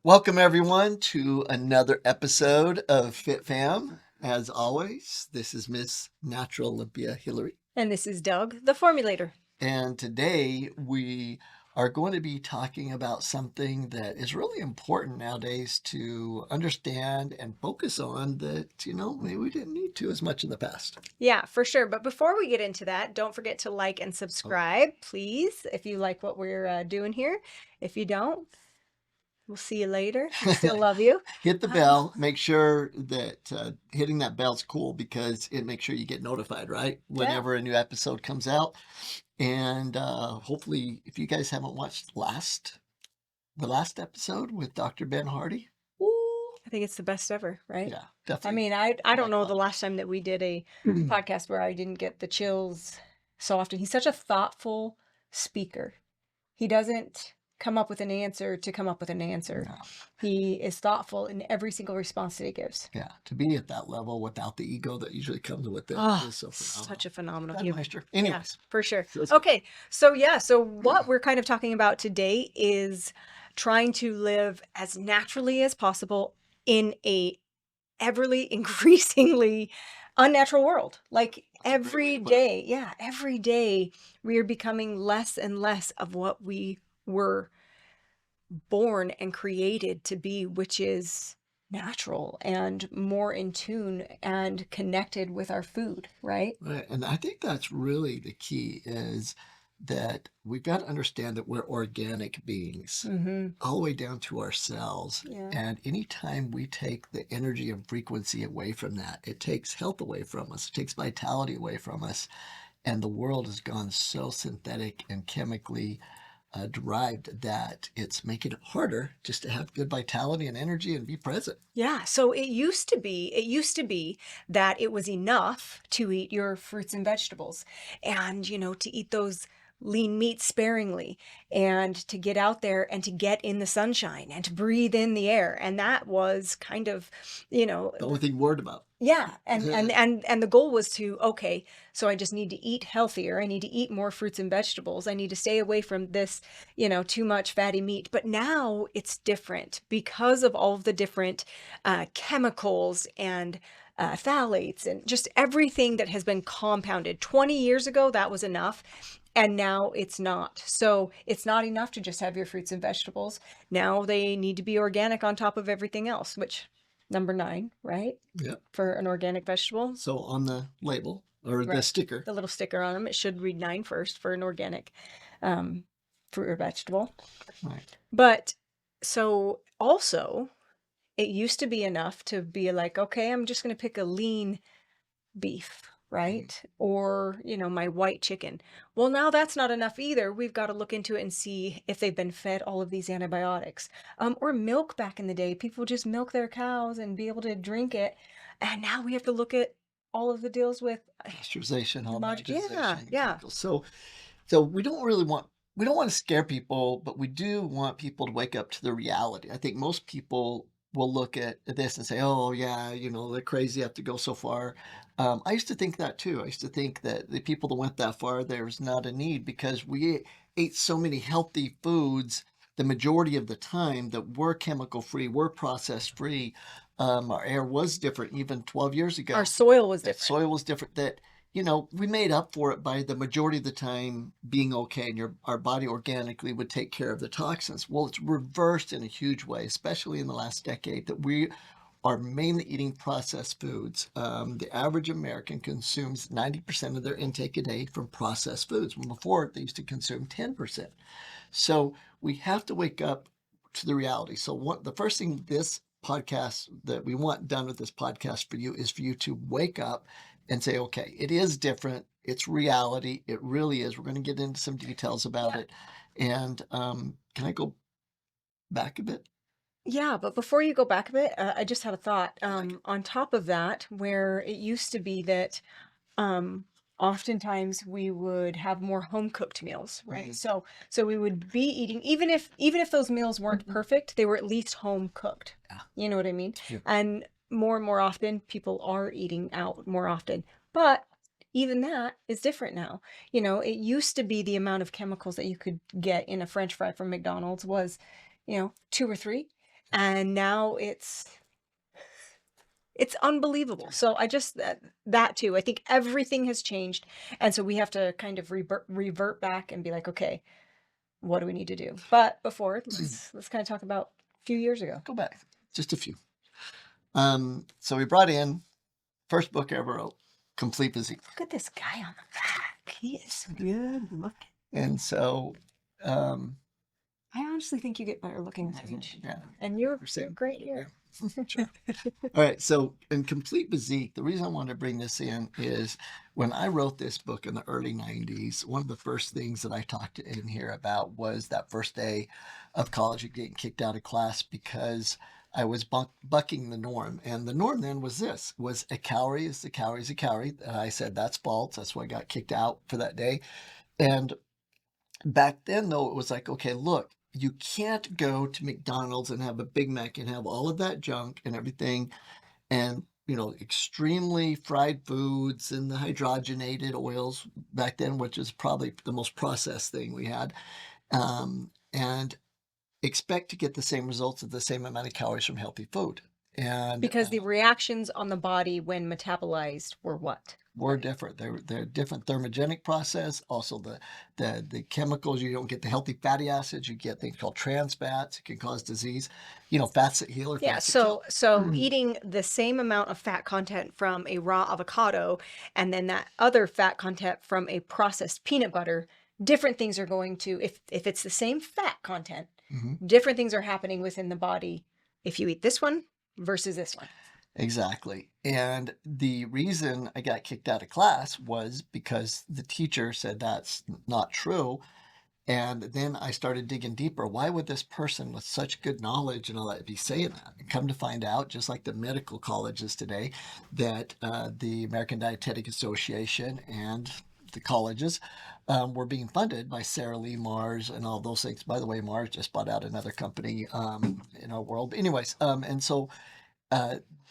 Welcome everyone to another episode of FitFam. As always, this is Miss Natural Olympia Hilary. And this is Doug, the Formulator. And today we are going to be talking about something that is really important nowadays to understand and focus on that, maybe we didn't need to as much in the past. Yeah, for sure. But before we get into that, don't forget to like and subscribe, please, if you like what we're doing here. If you don't, we'll see you later. We still love you. Hit the bell. Make sure that hitting that bell's cool because it makes sure you get notified, right? Whenever a new episode comes out. And hopefully, if you guys haven't watched the last episode with Dr. Ben Hardy. I think it's the best ever, right? Yeah, definitely. I mean, I don't know the last time that we did a podcast where I didn't get the chills so often. He's such a thoughtful speaker. He doesn't come up with an answer to come up with an answer. No. He is thoughtful in every single response that he gives. Yeah, to be at that level without the ego that usually comes with it is so phenomenal. Such a phenomenal human. Anyways. Yes, for sure. Okay, so what we're kind of talking about today is trying to live as naturally as possible in a everly increasingly unnatural world. Like every day we are becoming less and less of what we were born and created to be, which is natural and more in tune and connected with our food, right? Right. And I think that's really the key is that we've got to understand that we're organic beings all the way down to our cells. Yeah. And anytime we take the energy and frequency away from that, it takes health away from us, it takes vitality away from us. And the world has gone so synthetic and chemically derived that it's making it harder just to have good vitality and energy and be present. Yeah. So it used to be that it was enough to eat your fruits and vegetables and, to eat those lean meats sparingly and to get out there and to get in the sunshine and to breathe in the air. And that was kind of, the only thing worried about. Yeah. And the goal was to, okay, so I just need to eat healthier. I need to eat more fruits and vegetables. I need to stay away from this, too much fatty meat. But now it's different because of all of the different chemicals and phthalates and just everything that has been compounded. 20 years ago, that was enough. And now it's not. So it's not enough to just have your fruits and vegetables. Now they need to be organic on top of everything else, which number 9, right? Yep. For an organic vegetable. So on the label or the sticker, the little sticker on them, it should read 9 first for an organic fruit or vegetable. Right. But so also, it used to be enough to be like, okay, I'm just going to pick a lean beef, right? Or, my white chicken. Well, now that's not enough either. We've got to look into it and see if they've been fed all of these antibiotics. Or milk back in the day. People just milk their cows and be able to drink it. And now we have to look at all of the deals with pasteurization, homogenization. Yeah. So we don't want to scare people, but we do want people to wake up to the reality. I think most people will look at this and say, oh yeah, they're crazy, have to go so far. I used to think that too. I used to think that the people that went that far, there was not a need because we ate so many healthy foods the majority of the time that were chemical free, were processed free. Our air was different even 12 years ago. Our soil was different. Soil was different. That we made up for it by the majority of the time being okay, and our body organically would take care of the toxins. Well, it's reversed in a huge way, especially in the last decade, that we are mainly eating processed foods. The average American consumes 90% of their intake a day from processed foods. When before, they used to consume 10%. So we have to wake up to the reality. So the first thing this podcast that we want done with this podcast for you is for you to wake up and say, okay, it is different. It's reality. It really is. We're going to get into some details about it. And can I go back a bit? Yeah, but before you go back a bit, I just had a thought. On top of that, where it used to be that oftentimes we would have more home cooked meals, right? So we would be eating, even if those meals weren't perfect, they were at least home cooked. Yeah. You know what I mean? Sure. And more and more often, people are eating out more often. But even that is different now. It used to be the amount of chemicals that you could get in a French fry from McDonald's was, 2 or 3. And now it's unbelievable. So I just that too. I think everything has changed, and so we have to kind of revert back and be like, okay, what do we need to do? But before, let's kind of talk about a few years ago. Go back just a few. So we brought in first book I ever wrote, Complete Physique. Look at this guy on the back. He is good looking. And so, I honestly think you get better looking with age. yeah, And you're great here. sure. All right. So in Complete Physique, the reason I wanted to bring this in is when I wrote this book in the early 90s, one of the first things that I talked in here about was that first day of college and getting kicked out of class because I was bucking the norm. And the norm then was this, was a calorie is a calorie is a calorie. And I said, that's false. That's why I got kicked out for that day. And back then, though, it was like, okay, look, you can't go to McDonald's and have a Big Mac and have all of that junk and everything and, extremely fried foods and the hydrogenated oils back then, which is probably the most processed thing we had, and expect to get the same results of the same amount of calories from healthy food. And because the reactions on the body when metabolized were what? were different. They're different thermogenic process. Also, the chemicals, you don't get the healthy fatty acids. You get things called trans fats. It can cause disease. Fats that heal or Yeah, fats that kill. so eating the same amount of fat content from a raw avocado and then that other fat content from a processed peanut butter, different things are going to, if it's the same fat content, different things are happening within the body if you eat this one versus this one. Exactly. And the reason I got kicked out of class was because the teacher said that's not true. And then I started digging deeper. Why would this person with such good knowledge and all that be saying that? And come to find out, just like the medical colleges today, that the American Dietetic Association and the colleges were being funded by Sarah Lee Mars and all those things. By the way, Mars just bought out another company in our world. Anyways, and so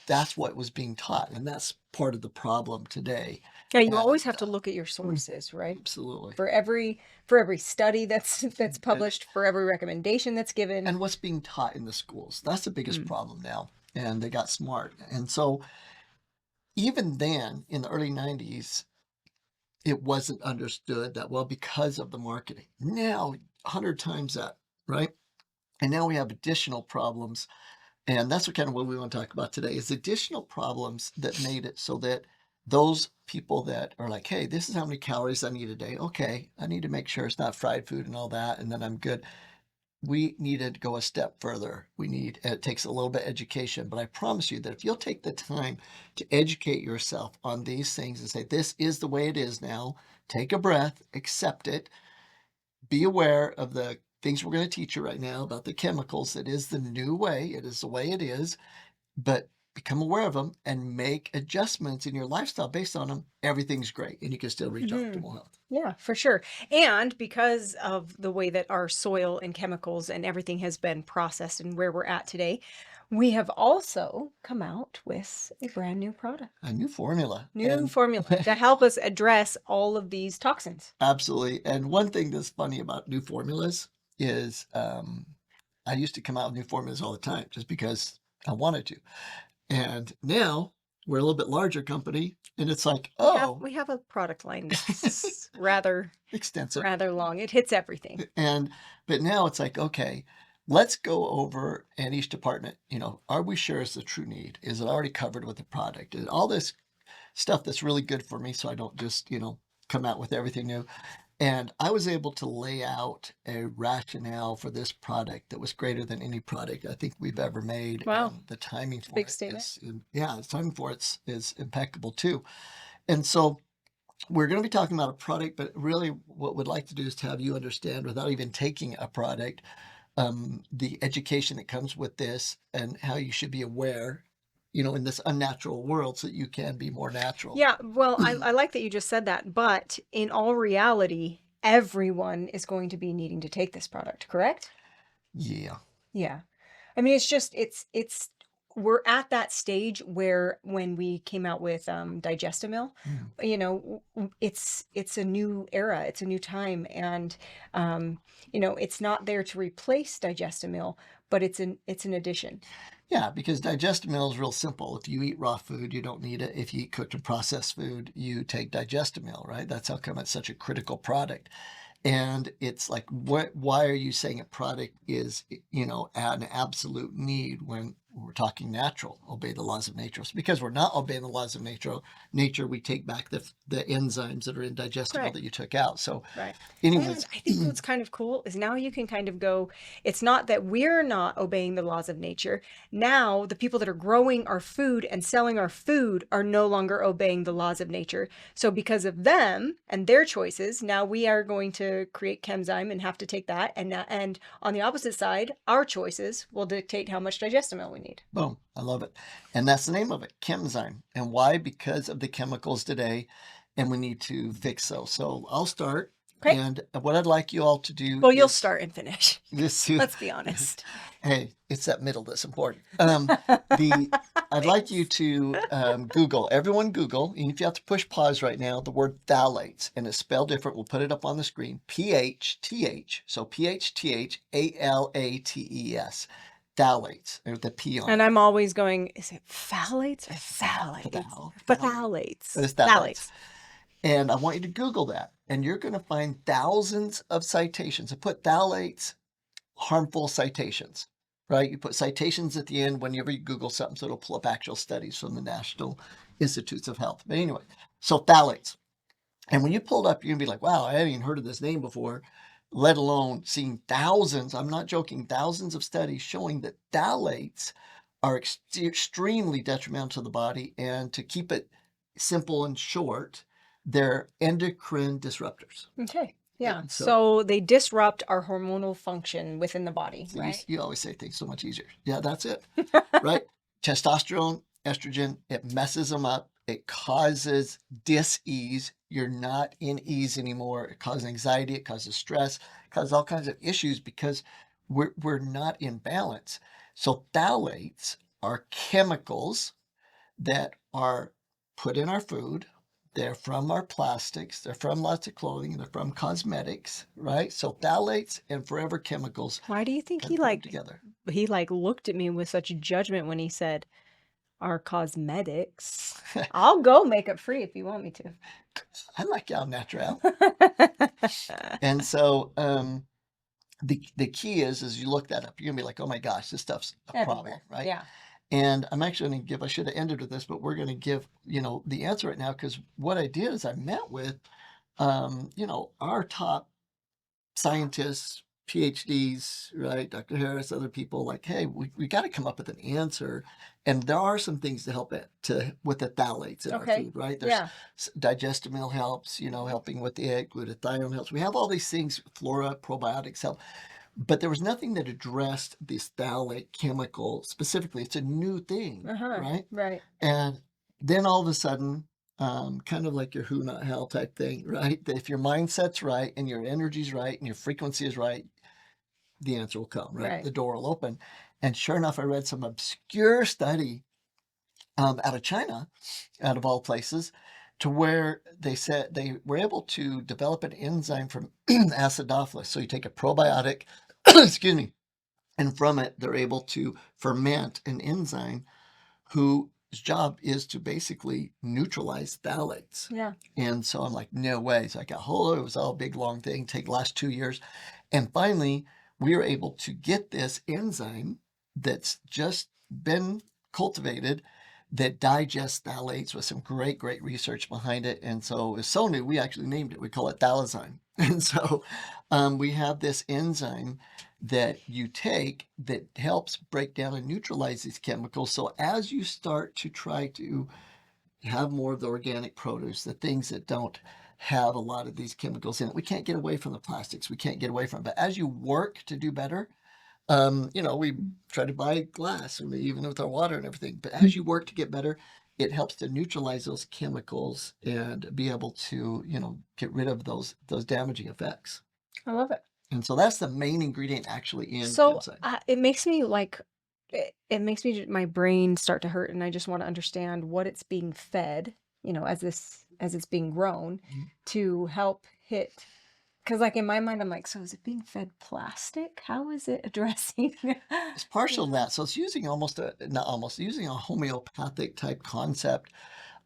that's what was being taught, and that's part of the problem today. Yeah, you always have to look at your sources, right? Absolutely. For every study that's published, for every recommendation that's given. And what's being taught in the schools. That's the biggest problem now. And they got smart. And so even then, in the early 90s, it wasn't understood that well because of the marketing. Now, 100 times that, right? And now we have additional problems. And that's what we want to talk about today is additional problems that made it so that those people that are like, hey, this is how many calories I need a day. Okay, I need to make sure it's not fried food and all that, and then I'm good. We need to go a step further. It takes a little bit of education, but I promise you that if you'll take the time to educate yourself on these things and say, this is the way it is now, take a breath, accept it, be aware of the things we're going to teach you right now about the chemicals. It is the new way. It is the way it is, but become aware of them and make adjustments in your lifestyle based on them. Everything's great and you can still reach optimal health. Yeah, for sure. And because of the way that our soil and chemicals and everything has been processed and where we're at today, we have also come out with a brand new product. A new formula. New formula to help us address all of these toxins. Absolutely. And one thing that's funny about new formulas is I used to come out with new formulas all the time just because I wanted to. And now we're a little bit larger company and it's like, we have a product line that's rather extensive, rather long. It hits everything. But now it's like, okay, let's go over in each department, are we sure it's the true need? Is it already covered with the product? And all this stuff that's really good for me so I don't just, come out with everything new. And I was able to lay out a rationale for this product that was greater than any product I think we've ever made. Wow. And the timing for Big it statement. the timing for it is impeccable too. And so we're going to be talking about a product, but really what we'd like to do is to have you understand without even taking a product, the education that comes with this and how you should be aware in this unnatural world so that you can be more natural. Yeah, well, I like that you just said that, but in all reality, everyone is going to be needing to take this product, correct? Yeah. Yeah. I mean, we're at that stage where when we came out with Digestamil, it's a new era, it's a new time, and it's not there to replace Digestamil, but it's an addition. Yeah, because Digestamil is real simple. If you eat raw food, you don't need it. If you eat cooked and processed food, you take Digestamil, right? That's how come it's such a critical product. And it's like, why are you saying a product is, an absolute need when we're talking natural, obey the laws of nature? It's because we're not obeying the laws of nature, we take back the enzymes that are in Digestimal Right. that you took out. So Right. anyways, And I think what's kind of cool is now you can kind of go, it's not that we're not obeying the laws of nature. Now, the people that are growing our food and selling our food are no longer obeying the laws of nature. So because of them and their choices, now we are going to create Chemzyme and have to take that. And on the opposite side, our choices will dictate how much Digestamil we need. boom, I love it. And that's the name of it, Chemzyme. And why? Because of the chemicals today, and we need to fix those. So I'll start. Okay. And what I'd like you all to do Well, you'll start and finish. this. Let's be honest. Hey, it's that middle that's important. I'd like you to Google, everyone Google, and if you have to push pause right now, the word phthalates, and it's spelled different. We'll put it up on the screen. PHTH, so PHTHALATES, phthalates, with the P on it. And I'm always going, is it phthalates or phthalates? Phthalates. It's phthalates. And I want you to Google that, and you're going to find thousands of citations. I put phthalates, harmful citations, right? You put citations at the end whenever you Google something, so it'll pull up actual studies from the National Institutes of Health. But anyway, so phthalates. And when you pull it up, you're going to be like, wow, I haven't even heard of this name before, let alone seeing thousands, I'm not joking, thousands of studies showing that phthalates are extremely detrimental to the body. And to keep it simple and short, they're endocrine disruptors. Okay. Yeah. So they disrupt our hormonal function within the body, right? You always say things so much easier. Yeah, that's it. Right? Testosterone, estrogen, it messes them up. It causes dis-ease. You're not in ease anymore. It causes anxiety. It causes stress. It causes all kinds of issues because we're not in balance. So phthalates are chemicals that are put in our food. They're from our plastics. They're from lots of clothing. They're from cosmetics, right? So phthalates and forever chemicals. Why do you think he looked at me with such judgment when he said our cosmetics? I'll go makeup free if you want me to. I like Unnatural. And so the key is you look that up, you're gonna be like, oh my gosh, this stuff's a problem, right? Yeah. And I'm actually going to give, I should have ended with this, but we're going to give, the answer right now, because what I did is I met with, our top scientists, PhDs, right? Dr. Harris, other people, like, hey, we got to come up with an answer. And there are some things to help with the phthalates in our food, right? There's Digestamil helps, helping with it, glutathione helps. We have all these things, flora, probiotics help. But there was nothing that addressed this phthalate chemical specifically. It's a new thing, right? Right. And then all of a sudden, kind of like your who, not how type thing, right? That if your mindset's right and your energy's right and your frequency is right, the answer will come, right? The door will open. And sure enough, I read some obscure study out of China, out of all places, to where they said they were able to develop an enzyme from acidophilus. So you take a probiotic, excuse me, and from it, they're able to ferment an enzyme whose job is to basically neutralize phthalates. Yeah. And so I'm like, no way. So I got hold of it. It was all a big, long thing, take the last 2 years. And finally, we were able to get this enzyme that's just been cultivated that digests phthalates with some great, great research behind it. And so it's so new, we actually named it. We call it Phthalazyme. And so we have this enzyme that you take that helps break down and neutralize these chemicals. So as you start to try to have more of the organic produce, the things that don't have a lot of these chemicals in it, we can't get away from the plastics. We can't get away from it. But as you work to do better, we try to buy glass, even with our water and everything. But as you work to get better, it helps to neutralize those chemicals and be able to, get rid of those damaging effects. I love it. And so that's the main ingredient actually in So Chemzyme. it makes me my brain start to hurt, and I just want to understand what it's being fed, as it's being grown to help hit Because like in my mind, I'm like, so is it being fed plastic? How is it addressing? It's partial to that. So it's using using a homeopathic type concept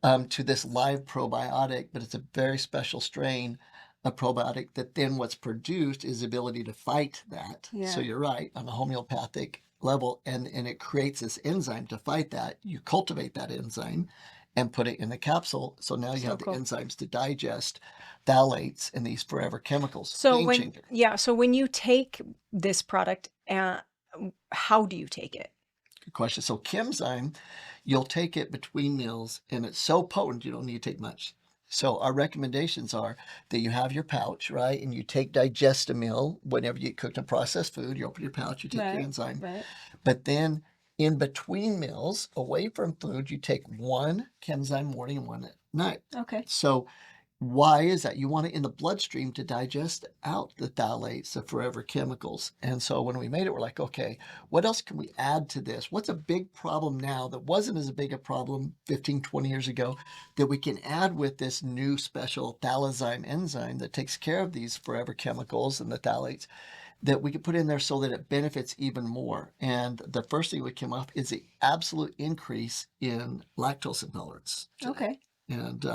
to this live probiotic, but it's a very special strain of probiotic that then what's produced is the ability to fight that. So Yeah. you're right, on a homeopathic level, and it creates this enzyme to fight that. You cultivate that enzyme and put it in a capsule. So now you So have the cool. enzymes to digest phthalates and these forever chemicals. So Game changer. so when you take this product, how do you take it? Good question. So Chemzyme, you'll take it between meals, and it's so potent you don't need to take much. So our recommendations are that you have your pouch, right? And you take Digestamil whenever you cook a processed food. You open your pouch, you take your enzyme. Right. But then in between meals, away from food, you take one Chemzyme morning and one at night. Okay. So why is that? You want it in the bloodstream to digest out the phthalates, the forever chemicals. And so when we made it, we're like, okay, what else can we add to this? What's a big problem now that wasn't as big a problem 15, 20 years ago that we can add with this new special Phthalazyme enzyme that takes care of these forever chemicals and the phthalates that we could put in there so that it benefits even more? And the first thing that came up is the absolute increase in lactose intolerance. Okay. And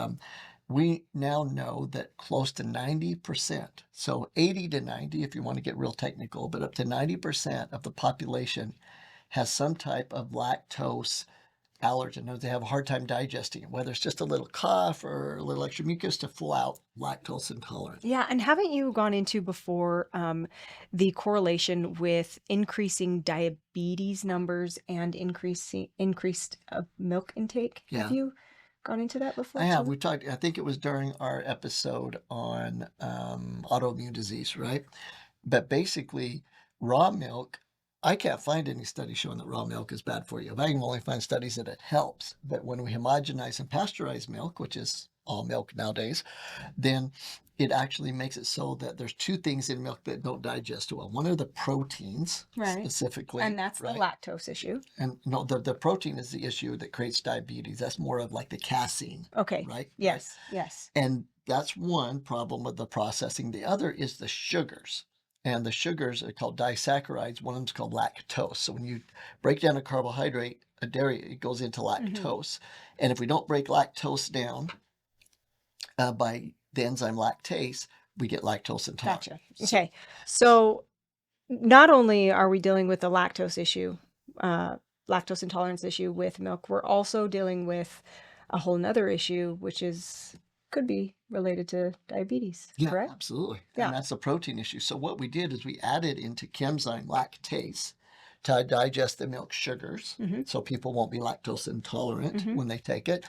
we now know that close to 90%, so 80 to 90 if you want to get real technical, but up to 90% of the population has some type of lactose allergen, or they have a hard time digesting it, whether it's just a little cough or a little extra mucus to full out lactose intolerant. Yeah, and haven't you gone into before the correlation with increasing diabetes numbers and increased milk intake? Yeah. Have you gone into that before I have. too? We talked, I think it was during our episode on autoimmune disease, right? But basically, raw milk, I can't find any studies showing that raw milk is bad for you. I can only find studies that it helps. But when we homogenize and pasteurize milk, which is all milk nowadays, then it actually makes it so that there's two things in milk that don't digest well. One are the proteins, specifically. And that's the lactose issue. And no, the protein is the issue that creates diabetes. That's more of like the casein. Okay. Right? Yes. Yes. And that's one problem with the processing. The other is the sugars. And the sugars are called disaccharides. One of them is called lactose. So when you break down a carbohydrate, a dairy, it goes into lactose. And if we don't break lactose down by the enzyme lactase, we get lactose intolerance. Gotcha. Okay. So not only are we dealing with the lactose issue, lactose intolerance issue with milk, we're also dealing with a whole nother issue, which could be related to diabetes, Yeah, correct? absolutely. Yeah. And that's a protein issue. So what we did is we added into Chemzyme lactase to digest the milk sugars, so people won't be lactose intolerant when they take it.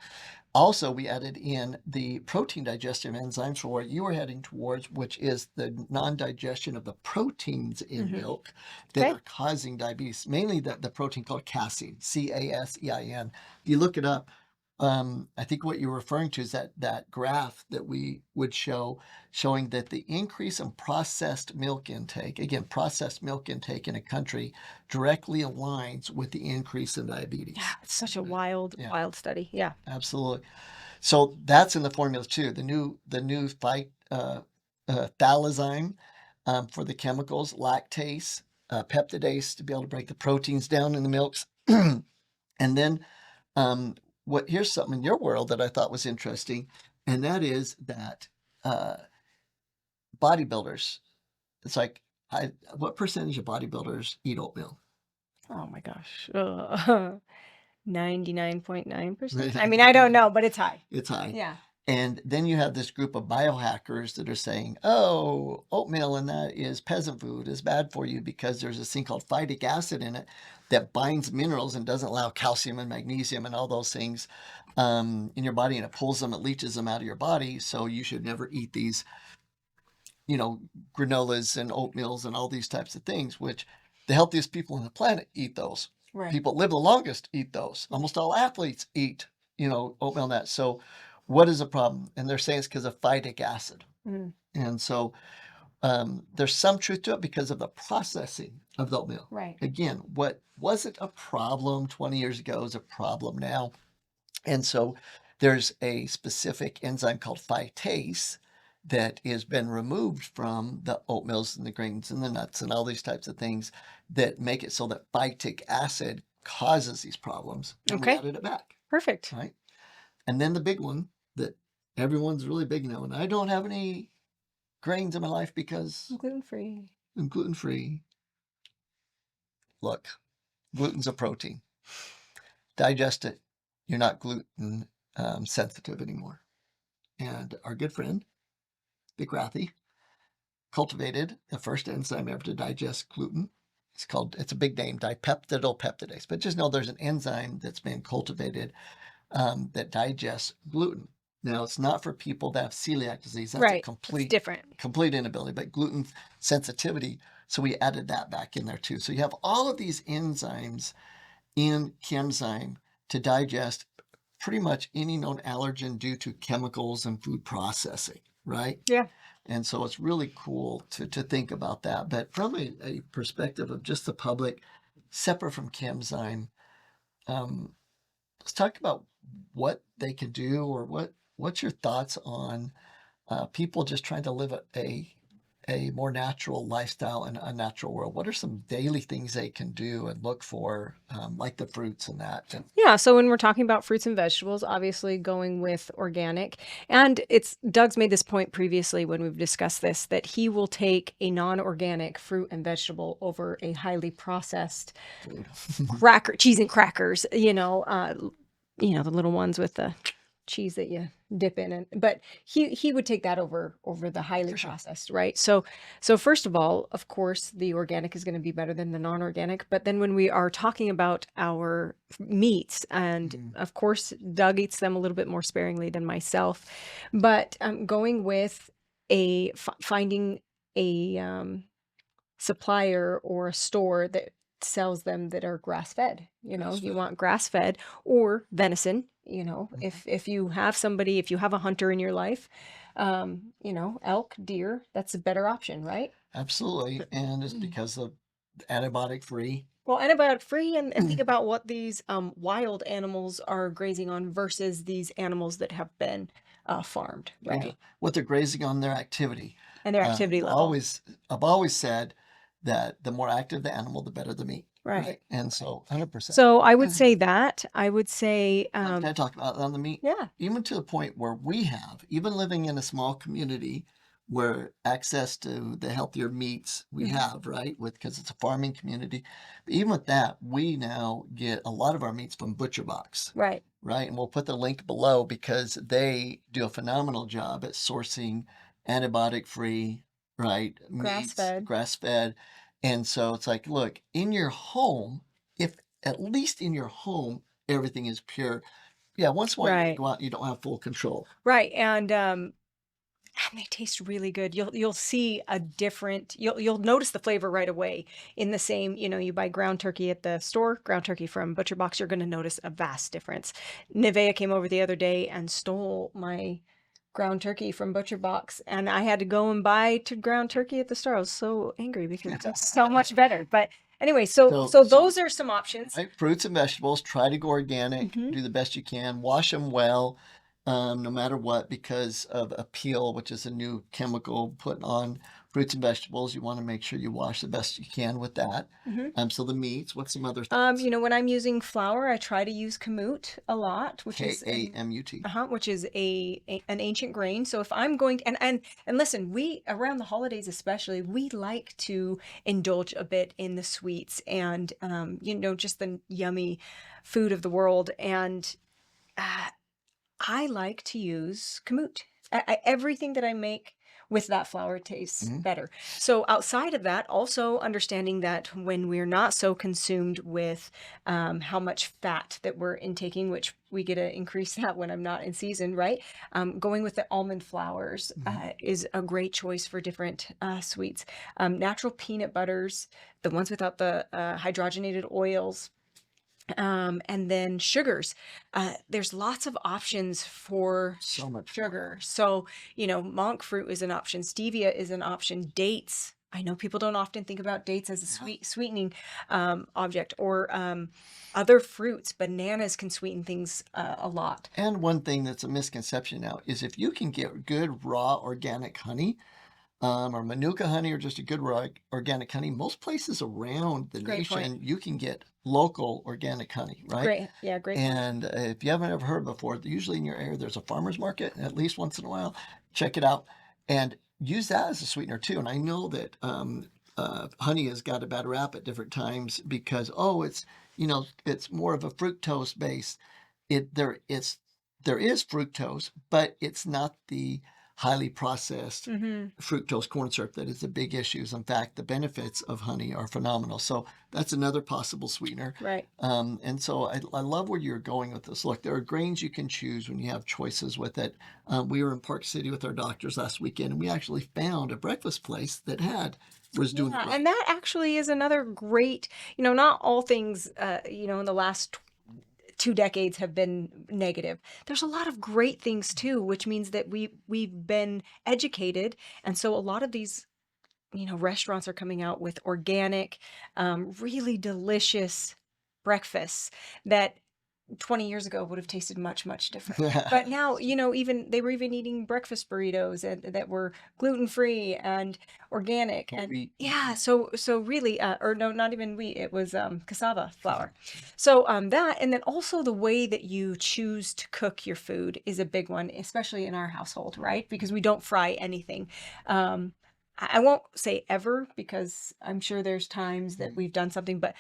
Also, we added in the protein digestive enzymes for what you were heading towards, which is the non-digestion of the proteins in milk that are causing diabetes, mainly the protein called casein, C-A-S-E-I-N. You look it up. I think what you're referring to is that graph that we would showing that the increase in processed milk intake, again, processed milk intake in a country directly aligns with the increase in diabetes. Yeah, it's such a wild study. Yeah. Absolutely. So that's in the formula too. The new Phthalazyme for the chemicals, lactase, peptidase to be able to break the proteins down in the milks. And then here's something in your world that I thought was interesting, and that is that bodybuilders, it's like, what percentage of bodybuilders eat oatmeal? Oh my gosh. 99.9%. I mean, I don't know, but it's high. It's high. Yeah. And then you have this group of biohackers that are saying, oh, oatmeal and that is peasant food, is bad for you because there's this thing called phytic acid in it that binds minerals and doesn't allow calcium and magnesium and all those things in your body, and it pulls them, it leaches them out of your body. So you should never eat these, granolas and oatmeals and all these types of things, which the healthiest people on the planet eat those. Right. People live the longest eat those. Almost all athletes eat, oatmeal and that. So what is the problem? And they're saying it's because of phytic acid. And so there's some truth to it because of the processing of the oatmeal. Right. Again, what wasn't a problem 20 years ago is a problem now. And so there's a specific enzyme called Phytase that has been removed from the oatmeals and the grains and the nuts and all these types of things that make it so that phytic acid causes these problems. And we Okay. added it back, Perfect. right? And then the big one that everyone's really big now, and I don't have any grains in my life because Gluten-free. I'm gluten-free. Look, gluten's a protein. Digest it. You're not gluten sensitive anymore. And our good friend, Big Rathy, cultivated the first enzyme ever to digest gluten. It's a big name, dipeptidylpeptidase. But just know there's an enzyme that's been cultivated that digests gluten. Now, it's not for people that have celiac disease. That's a Right. It's different. complete inability, but gluten sensitivity. So we added that back in there too. So you have all of these enzymes in Chemzyme to digest pretty much any known allergen due to chemicals and food processing, right? Yeah. And so it's really cool to think about that. But from a perspective of just the public, separate from Chemzyme, let's talk about what they can do, or what's your thoughts on people just trying to live a more natural lifestyle in a natural world. What are some daily things they can do and look for, like the fruits and that? And Yeah, so when we're talking about fruits and vegetables, obviously going with organic. And it's Doug's made this point previously when we've discussed this, that he will take a non-organic fruit and vegetable over a highly processed cheese and crackers, the little ones with the cheese that you dip in. But he would take that over the highly For sure. processed, right? So first of all, of course, the organic is going to be better than the non-organic. But then when we are talking about our meats, and of course, Doug eats them a little bit more sparingly than myself, but going with finding a supplier or a store that sells them that are grass-fed. You Grass-fed. want grass-fed or venison. If you have somebody, if you have a hunter in your life, elk, deer, that's a better option, right? Absolutely. And it's because of antibiotic free. Well, antibiotic free, and think about what these wild animals are grazing on versus these animals that have been farmed, right? What they're grazing on, their activity. And their activity level. I've always said that the more active the animal, the better the meat. Right. And so 100%. So I would say that. I would say, Can I talk about on the meat? yeah. Even to the point where we have, even living in a small community where access to the healthier meats we have, right? Because it's a farming community. But even with that, we now get a lot of our meats from Butcher Box. Right. Right. And we'll put the link below because they do a phenomenal job at sourcing antibiotic free, right? Grass-fed. Grass fed. And so it's like, look, in your home, if at least in your home, everything is pure. Yeah, once in a while you go out, you don't have full control. Right. And they taste really good. You'll see a different, you'll notice the flavor right away. In the same, you buy ground turkey at the store, ground turkey from Butcher Box, you're going to notice a vast difference. Nevea came over the other day and stole my ground turkey from Butcher Box, and I had to go and buy ground turkey at the store. I was so angry because it's so much better. But anyway, so those are some options. Right? Fruits and vegetables, try to go organic, do the best you can, wash them well, no matter what, because of a peel, which is a new chemical put on fruits and vegetables. You want to make sure you wash the best you can with that. So the meats, what's some other things? When I'm using flour, I try to use kamut a lot, which is Kamut. which is an ancient grain. So if I'm going to, and listen, we around the holidays especially, we like to indulge a bit in the sweets and just the yummy food of the world. And I like to use kamut. Everything that I make with that flour tastes better. So outside of that, also understanding that when we're not so consumed with how much fat that we're intaking, which we get to increase that when I'm not in season, right? Going with the almond flours is a great choice for different sweets. Natural peanut butters, the ones without the hydrogenated oils. And then sugars. There's lots of options for So much sugar. So, monk fruit is an option. Stevia is an option. Dates I know people don't often think about dates as a sweetening object, or other fruits. Bananas can sweeten things a lot. And one thing that's a misconception now is if you can get good raw organic honey, or Manuka honey, or just a good raw organic honey, most places around the Great point. nation, you can get local organic honey, right? Great. Yeah, great point. And if you haven't ever heard before, usually in your area, there's a farmer's market at least once in a while. Check it out and use that as a sweetener too. And I know that honey has got a bad rap at different times because, oh, it's more of a fructose base. There is fructose, but it's not the highly processed fructose corn syrup that is the big issues. In fact, the benefits of honey are phenomenal. So that's another possible sweetener. Right. And so I love where you're going with this. Look, there are grains you can choose when you have choices with it. We were in Park City with our doctors last weekend, and we actually found a breakfast place that was doing it right. And that actually is another great, not all things, in the last 2 decades have been negative. There's a lot of great things too, which means that we've been educated. And so a lot of these, restaurants are coming out with organic, really delicious breakfasts that 20 years ago would have tasted much, much different. But now, even they were even eating breakfast burritos that were gluten-free and organic. Whole And wheat. yeah, so really, or no, not even wheat, it was cassava flour. So that, and then also the way that you choose to cook your food is a big one, especially in our household, right? Because we don't fry anything. I won't say ever, because I'm sure there's times that we've done something, but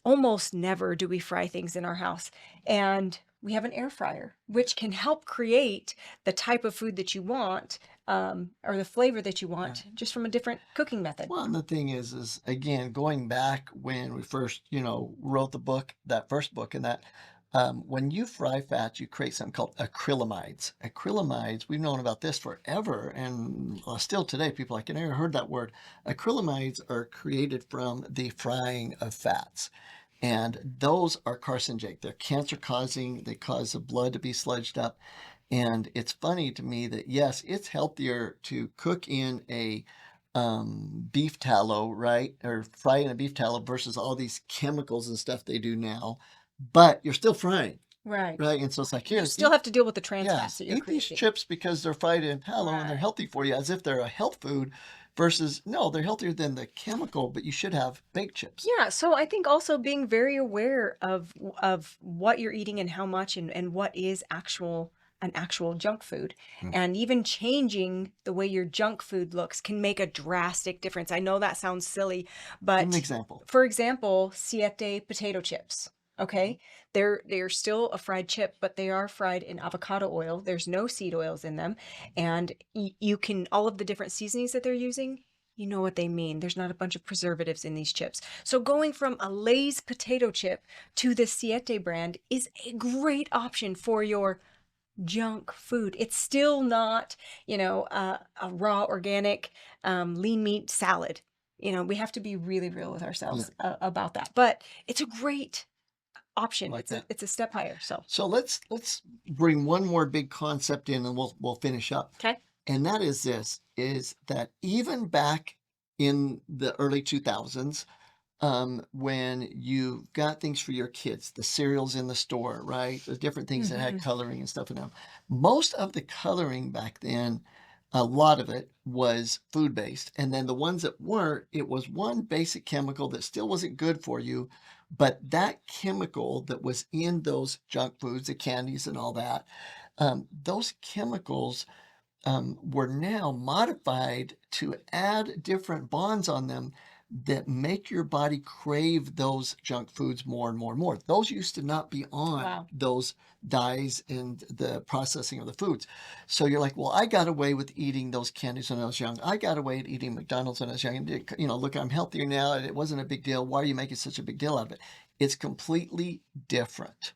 almost never do we fry things in our house. And we have an air fryer, which can help create the type of food that you want, or the flavor that you want, just from a different cooking method. Well, and the thing is again, going back when we first, wrote the book, that first book, and that when you fry fat, you create something called acrylamides. Acrylamides, we've known about this forever, and still today, people are like, I never heard that word. Acrylamides are created from the frying of fats. And those are carcinogenic. They're cancer causing. They cause the blood to be sludged up. And it's funny to me that, yes, it's healthier to cook in a beef tallow, right? Or fry in a beef tallow versus all these chemicals and stuff they do now. But you're still frying. Right. Right. And so it's like, here, You still have to deal with the trans fats that you're eat these creating. chips because they're fried in tallow and they're healthy for you, as if they're a health food. Versus, no, they're healthier than the chemical, but you should have baked chips. Yeah, so I think also being very aware of what you're eating and how much, and what is an actual junk food. And even changing the way your junk food looks can make a drastic difference. I know that sounds silly, but Give an example. for example, siete potato chips. Okay, they're still a fried chip, but they are fried in avocado oil. There's no seed oils in them, and you can, all of the different seasonings that they're using, you know what they mean. There's not a bunch of preservatives in these chips. So going from a Lay's potato chip to the Siete brand is a great option for your junk food. It's still not, a raw organic lean meat salad. We have to be really real with ourselves about that. But it's a great option. Like It's a step higher. So let's bring one more big concept in, and we'll finish up. Okay. And that is that even back in the early 2000s, when you got things for your kids, the cereals in the store, right? The different things that had coloring and stuff in them. Most of the coloring back then, a lot of it was food-based. And then the ones that weren't, it was one basic chemical that still wasn't good for you. But that chemical that was in those junk foods, the candies and all that, those chemicals were now modified to add different bonds on them that make your body crave those junk foods more and more and more. Those used to not be on those dyes and the processing of the foods. So you're like, well, I got away with eating those candies when I was young. I got away with eating McDonald's when I was young. Look, I'm healthier now. It wasn't a big deal. Why are you making such a big deal out of it? It's completely different.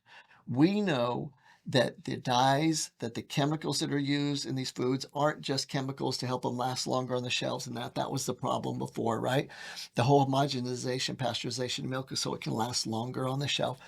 We know that the dyes, that the chemicals that are used in these foods aren't just chemicals to help them last longer on the shelves, and that was the problem before, right? The whole homogenization, pasteurization of milk is so it can last longer on the shelf.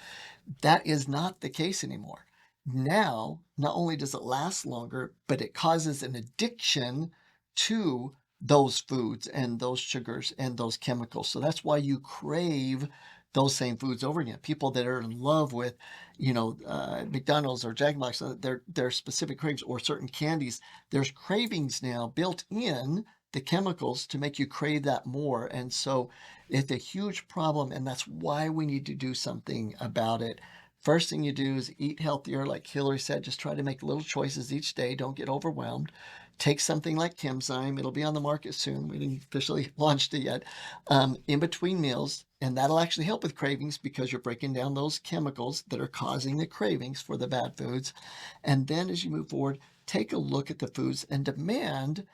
That is not the case anymore. Now, not only does it last longer, but it causes an addiction to those foods and those sugars and those chemicals. So that's why you crave those same foods over again. People that are in love with, McDonald's or Jack in the Box, their specific cravings or certain candies, there's cravings now built in the chemicals to make you crave that more. And so it's a huge problem, and that's why we need to do something about it. First thing you do is eat healthier. Like Hilary said, just try to make little choices each day. Don't get overwhelmed. Take something like Chemzyme. It'll be on the market soon. We didn't officially launched it yet. In between meals, and that'll actually help with cravings because you're breaking down those chemicals that are causing the cravings for the bad foods. And then as you move forward, take a look at the foods and demand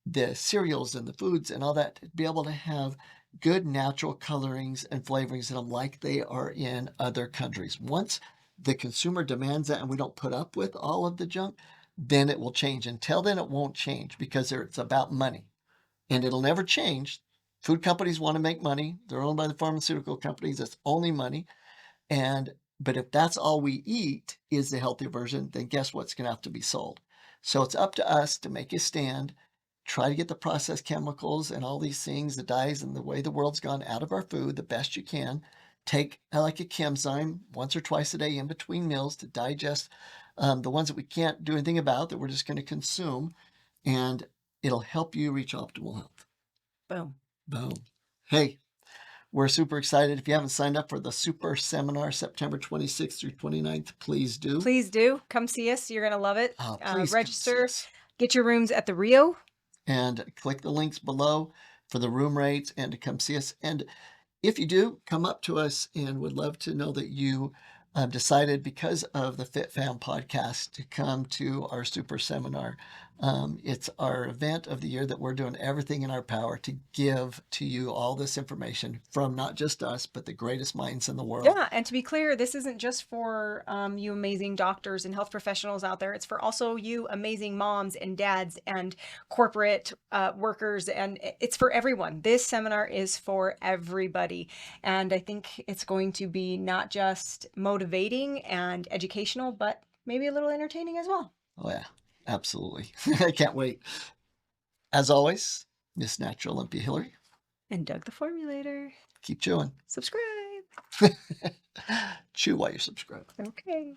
the cereals and the foods and all that to be able to have good natural colorings and flavorings in them like they are in other countries. Once the consumer demands that and we don't put up with all of the junk, then it will change. Until then, it won't change because it's about money, and it'll never change. Food companies want to make money. They're owned by the pharmaceutical companies. It's only money. But if that's all we eat is the healthy version, then guess what's going to have to be sold? So it's up to us to make a stand, try to get the processed chemicals and all these things, the dyes and the way the world's gone out of our food the best you can. Take like a Chemzyme once or twice a day in between meals to digest the ones that we can't do anything about that we're just going to consume, and it'll help you reach optimal health. Boom. Boom. Hey, we're super excited. If you haven't signed up for the super seminar September 26th through 29th, please do. Please do. Come see us. You're going to love it. Please register. Get your rooms at the Rio. And click the links below for the room rates and to come see us. And if you do, come up to us, and would love to know that you decided because of the FitFam podcast to come to our super seminar. It's our event of the year that we're doing everything in our power to give to you all this information from not just us, but the greatest minds in the world. Yeah, and to be clear, this isn't just for you amazing doctors and health professionals out there. It's for also you amazing moms and dads and corporate workers, and it's for everyone. This seminar is for everybody, and I think it's going to be not just motivating and educational, but maybe a little entertaining as well. Oh yeah, absolutely. I can't wait. As always, Miss Natural Olympia Hilary. And Doug the Formulator. Keep chewing. Subscribe. Chew while you subscribe. Okay.